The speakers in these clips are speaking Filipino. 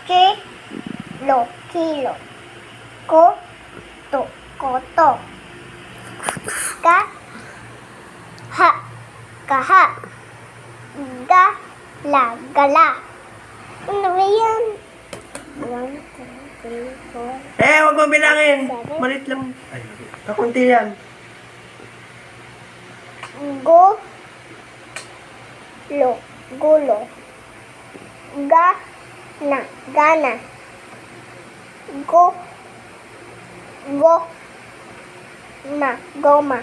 kilo, kilo. Koto, koto. Ha, kaha. Gala, gala. Ano ba yan? 1, 2, 3, 4. Huwag mo bilangin. Malit lang. Ay, kakunti yan. Gulo. Gana, gana. Goma.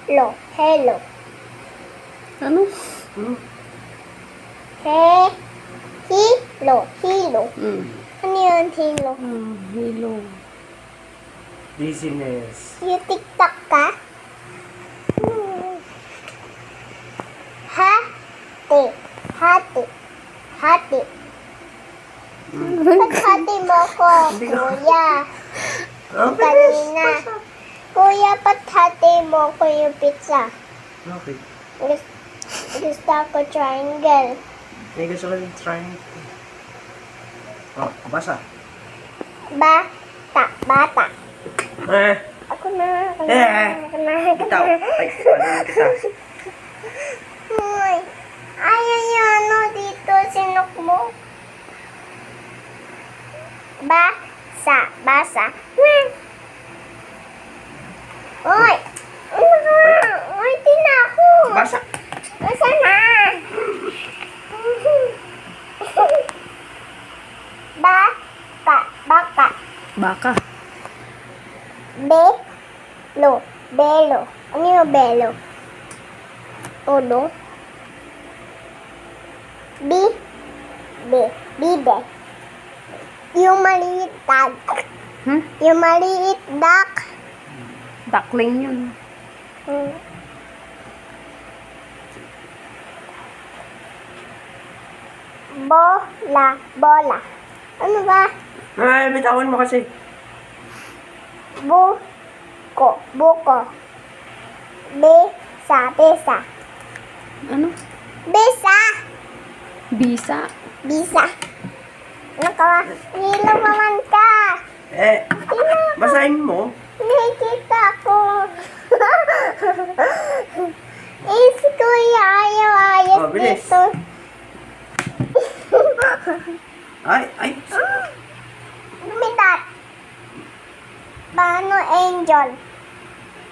Hello. Ano? Hilo. Ano yun, hilo? Hilo. Dizziness. You TikTok ka? Hati. Ba't hati mo ko, kuya? Kanina. Kuya, ba't hati mo ko yung pizza? Okay. Gusto ko triangle. May gusto ko yung try. Oh, basa. Bata. Ako na. Itaw. Ay, paano kita? Hoy. Ayaw yung ano dito, sinok mo. Basa. Hoy. Hoy, tinako. Basa. Basa na. Baka. Belo. Ano yung belo? Todo. Bibe. Yung maliit duck. Yung maliit duck. Duckling yun. Bola. Ano ba? Ay, bitawan mo kasi. Buko. Besa. Ano? Bisa. Bisa. Ano ka ba? Hilo naman ka. Basahin mo. Nakikita ko. Si Kuya ayaw Oh, bilis. dito. Ay. Lumitat. Paano angel?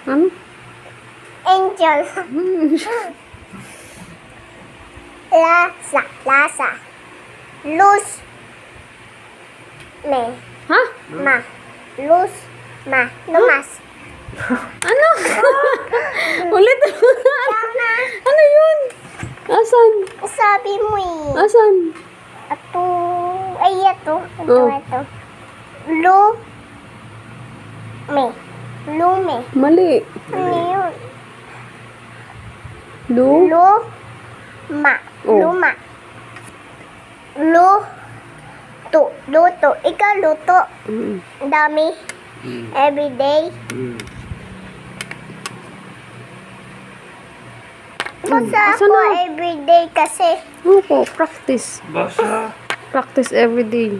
Ano? Angel. Lasa. Luz. Ha? Lumas. Ano? Ulit. Ano yun? Asan? Sabi mo eh. Asan? Ito. Ito. Lume. Mali. Ano yun? Lu? Luma. Oh. Luto. Ikaw luto. Dami. Everyday. Basta Asa ako na? everyday kasi. Opo, practice. Basa. Practice every day.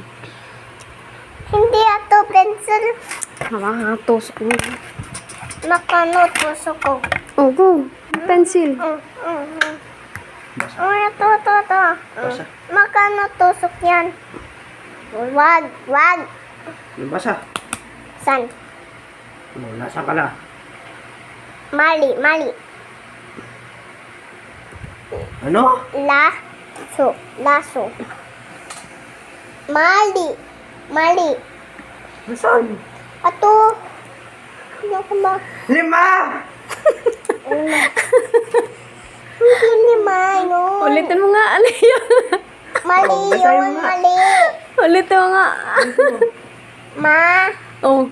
Hindi ato pencil. Nakakatusok mo. Nakanutuso ko. Oh, go. Pencil. Ito. Basa. Makanutusok yan. Wag. Basa. San? Nasa ka na. Mali. Ano? Laso. Mali. Saan? Ato. Ano ko ba? 5! Hindi lima, yun. Ulitin mo nga. Ano yun? Mali Oh, basahin mo yun, nga. mali. Ulitin mo nga. Oh.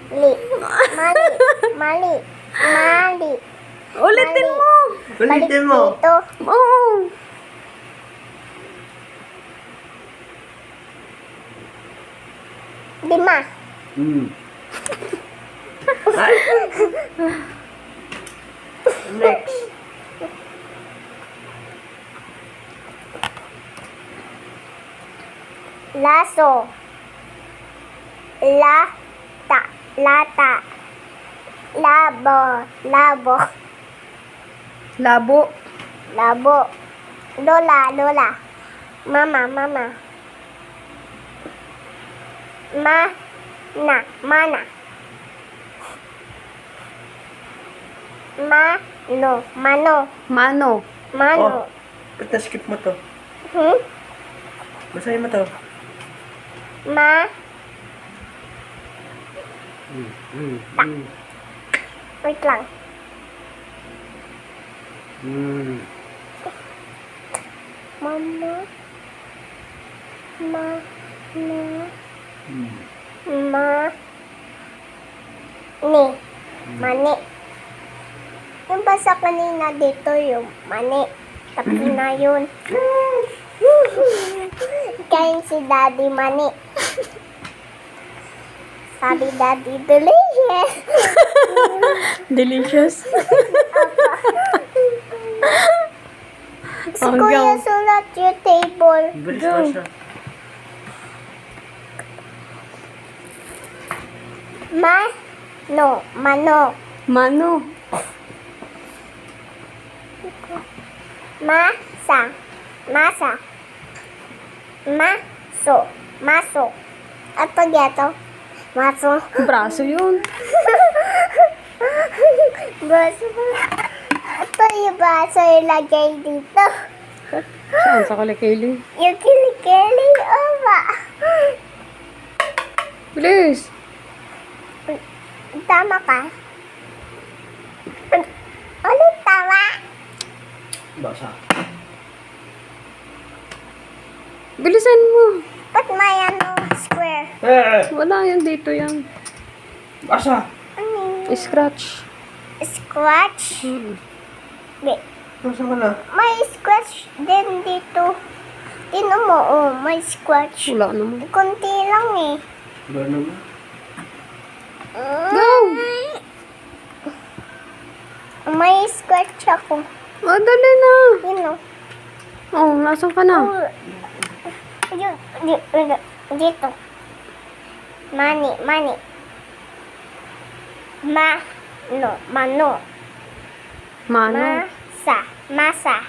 Mali. Ulitin mo. Ulitin mo. Dito. Oh. Lima. Ay. Next. Laso. Lata. Lata. Labo. Labo. Labo. Labo. Lola. Lola. Mama. Mama. Mana. Mana. Mano. Mano. Mano. Mano. Oh, ba't na-skip mo to? Hmm? Basahin mo to. Wait lang. Mama. Ma. Ni. Mani. Yung basa kanina dito yung mani. Tapi na yun. Kain si Daddy Mani. Sabi Daddy, delicious. Delicious. Si Kuya sulat yung table. Bilis Go. basa. Mano. Mano. Mano. Masa. Masa. Maso. Maso. At pag yato. Maso. Braso yun. Baso. Ito yung baso ilagay dito. Saan sa kalikili? Yung kilikili. Oba. Bilis. Tama ka? Ulit tama. Basa. Bilisan mo. Ba't may square? Wala yan dito yan. Basa. Ano yun? Scratch. Scratch? Wait. Basa ka na. May scratch din dito. Tingnan mo, oh, may scratch. Wala naman. Kunti lang eh. Wala naman. Go! May scratch ako. Oh, dali na. Yun o. Oh, nasan ka na? Dito. Mani. Mano. Mano. Masa.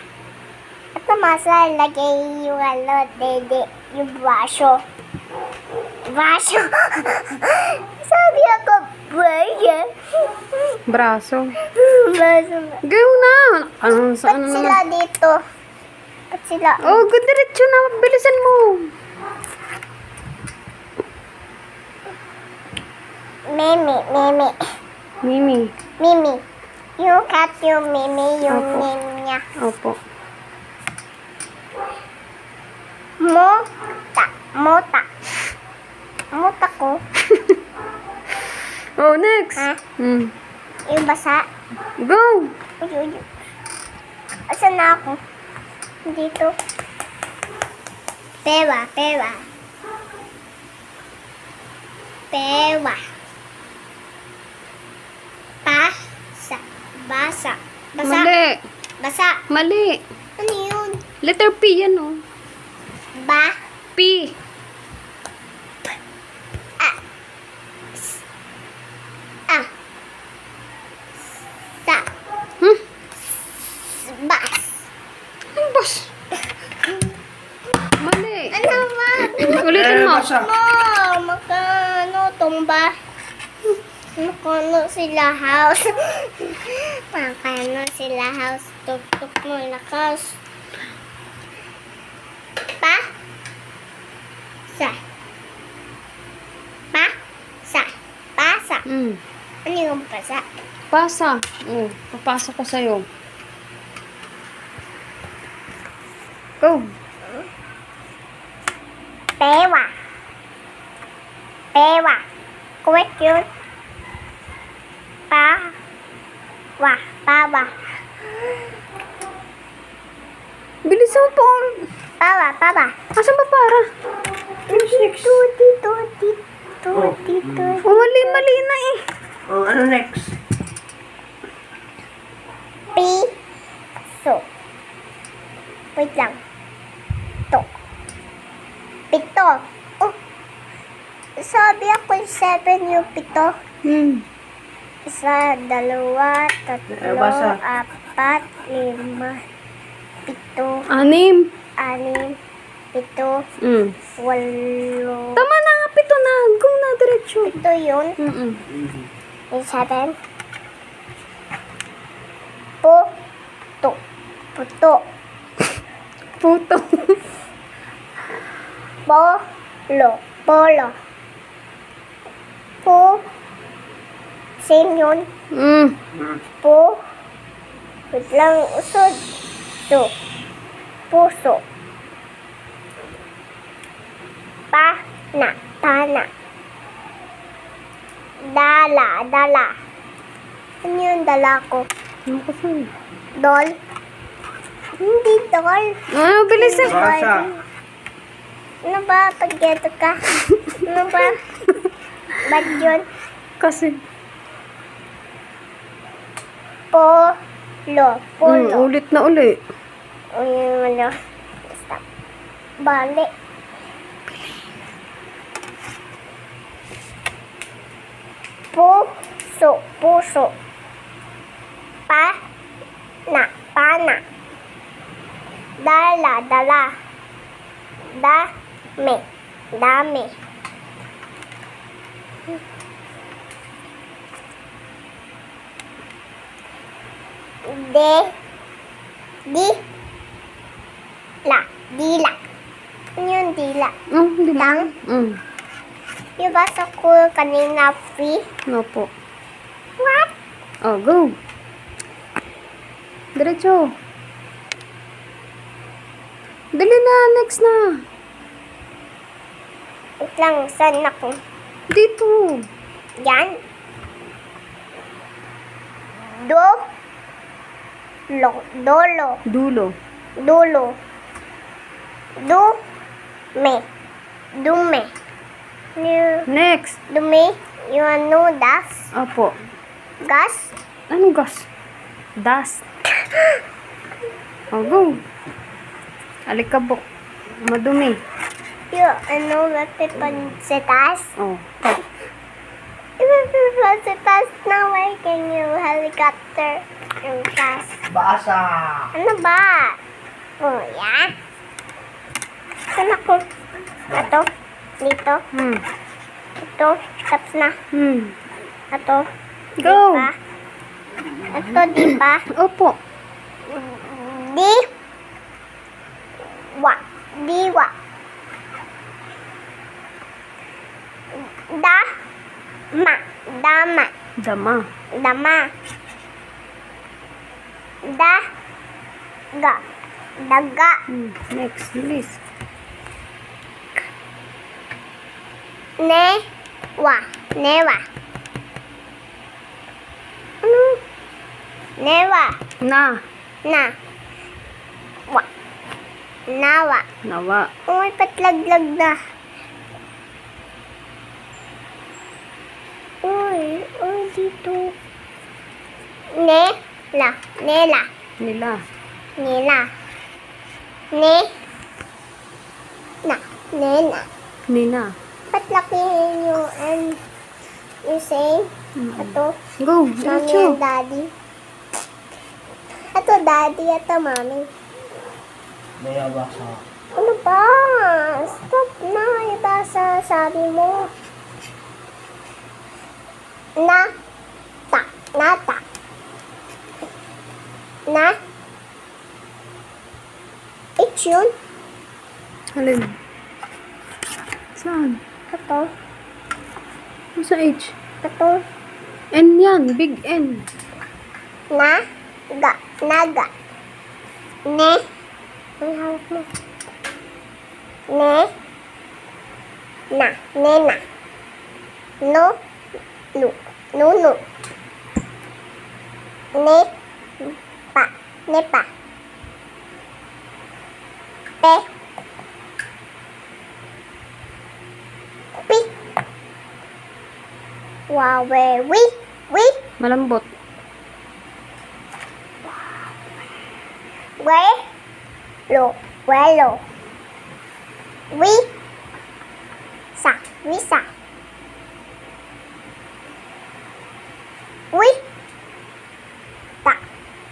Ito masa, lagay yung dede, yung baso. Sabi ako, baso. Braso. Baso. Go na. Ano, saan Ba't na sila naman? dito? Ba't sila? Oh, good diretso na. Bilisan mo. Mimi. Mimi. Yung cat yung Mimi, yung Opo. name niya. Opo. Mota ko. Oh, next. Ha? Yung basa. Go. Uy. Asan na ako? Dito. Pewa. Basa. Mali. Basa. Mali. Ano yun? Letter P yan, oh. P. Sa. Hmm? Bas. Ang boss. Mali. Ano ba? Ulitin mo. Basa. Tumba. Makano sila house. Makano sila house. Tuk-tuk mo lakas. Pasa. Ano yung pasa? Pasa. Oh, papasa ko sa'yo. Go. Pewa. Correct yun. Pawa. Bilisan mo po. Pawa. Asan ba para? Dito. Oh, mali na eh. Oh, ano next? Piso. Wait lang. Pito. sabi ako 7 yung 7. Hmm. 1, 2, 3, basa. 4, 5, 7, 6. 6, 7, Hmm. 8. Tama na nga, 7 na. Go na, diretso. Ito yun. Mm-mm. Yung 7. Puto. Puto. Puto. Polo. Polo. Same yun. Hmm. Wait lang, usod. Puso. Pana. Dala. Ano yung dala ko? Ano ka saan? Doll? Hindi doll. Ah, bilis na. Basa. Ano ba? Paggeto ka? Ano ba? Ba't yun? Kasi. Polo. Ulit na uli. O yun, ano? Stop. Bali. Puso. Pana. Dala. Dami. Dila. Ano yung dila? Di ba? Lang? Yung basa ko kanina free. Opo. What? Oh, go. Diretso. Dali na, next na. Wait lang, saan ako? Dito. Yan. Dulo. Dulo. Dume. Next. Dumi. Yung ano, das. Opo. Gas. Anong gas? Dust. Oh, go. Alikabok. Madumi. Yung ano, pansitas. Oh. Pansitas na working yung helicopter. Yung gas. Basa. Ano ba? Oh, yan. Saan ako? Ito. Dito. Ito. Tapos na. Ito. Go. Diba? Ito, di ba? Opo. Diwa. Dama. Dama. Daga. Next. Bilis. Newa. Ano? Newa. Na. Nawa. Nawa. Uy, patlaglag na. Uy, dito. Nela. Nila. Nina. Ba't laki yung say? Ito, Go. mami Diretso. and daddy. Ito, daddy. Ito, mami. Maya basa. Ano ba? Stop na. Ibasa sabi mo. Nata. It's yun. Halin. Saan? Ito. Ano sa H? Ito. N yan. Big N. Naga. Ang hawak mo. Nena. Nuno. Nepa. Pi. Wi. Malambot. Welo. Wisa.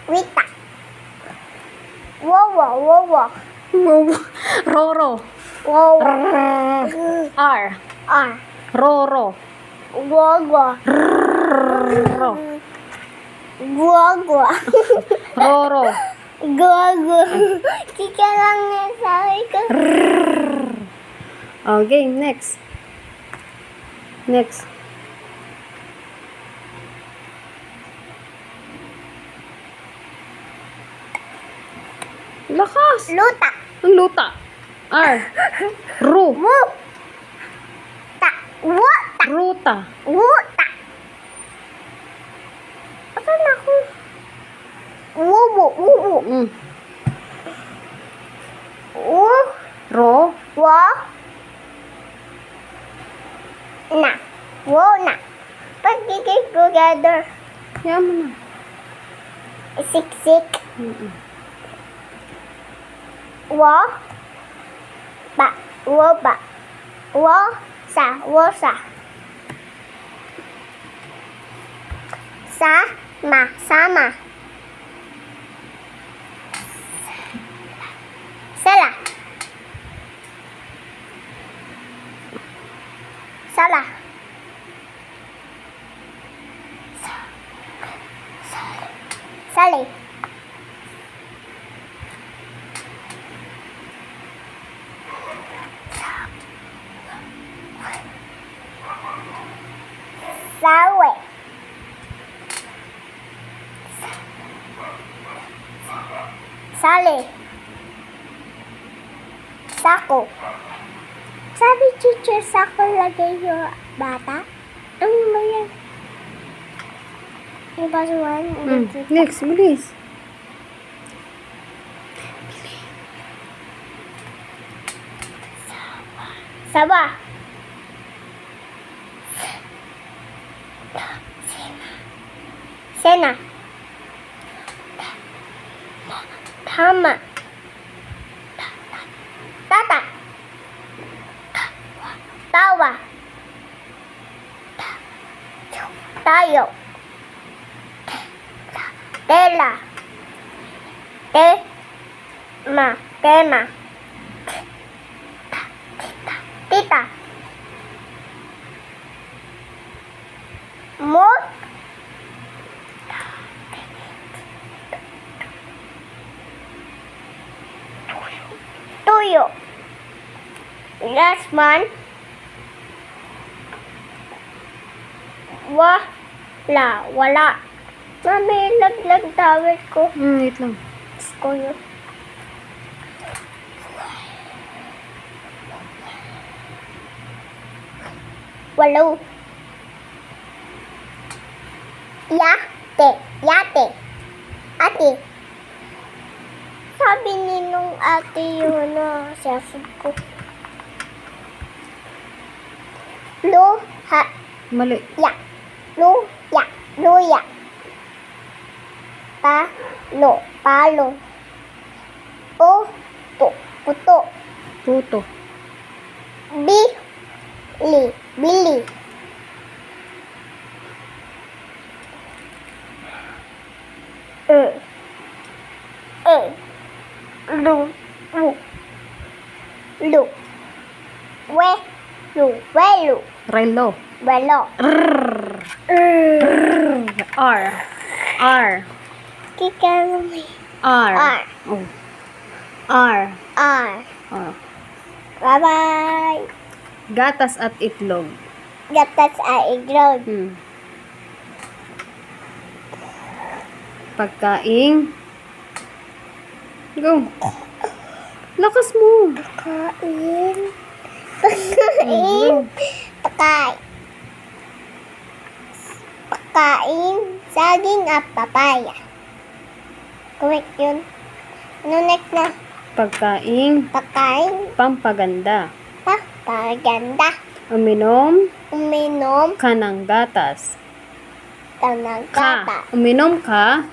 Wita. Wowo, wowo. Wow. Roro. Wowo. R. R. Roro. Wowo. Ro. Wowo. Roro. Gogo. Kika lang nga sabi ko. Oh, game. Next. Next. Lakas. Luta. Ang luta. R. Ru. Wu. Ta. Wuta. Ruta. Wuta. Asan ako? Wuwu. Wuwu. Mm. Wu. Ro. Wo. Na. Wo na. Pagkikik together. Yan mo na. Siksik. Mm-mm. Wo. Ba. Wo ba. Wo sa. Wo sa. Sa. Ma. Sama. Sala. Sala. Sali. Sawe. Sali. Sako. Sabi teacher, sako lagay yung bata? Ano ba yan? Yung basuhan? Next, bilis. Saba. Sena. Tama. Tata. Tawa. Tayo. Tela. Tema. Tema. Tita. Mo. Tuyo. Last one. Wala. Mami, laglag tawid ko. Wait lang. Ko yun. Walo. Yate. Ate. Sabi ni nung ate yun na cellphone ko. Luha. Mali. Ya. Luya. Palo. Puto. Puto. Bili. Welo. Relo. R. Kika naman. R. R. Oh. R. R. Oh. Bye-bye. Gatas at itlog. Gatas ay iglog. Pagkaing. Go. Lakas mo. Pagkain. Pagkain. Saging at papaya. Correct yun. Ano next na? Pagkaing. Pagkain. Pampaganda. Paganda. Uminom Uminom ka ng gatas. ka ng gata. Uminom ka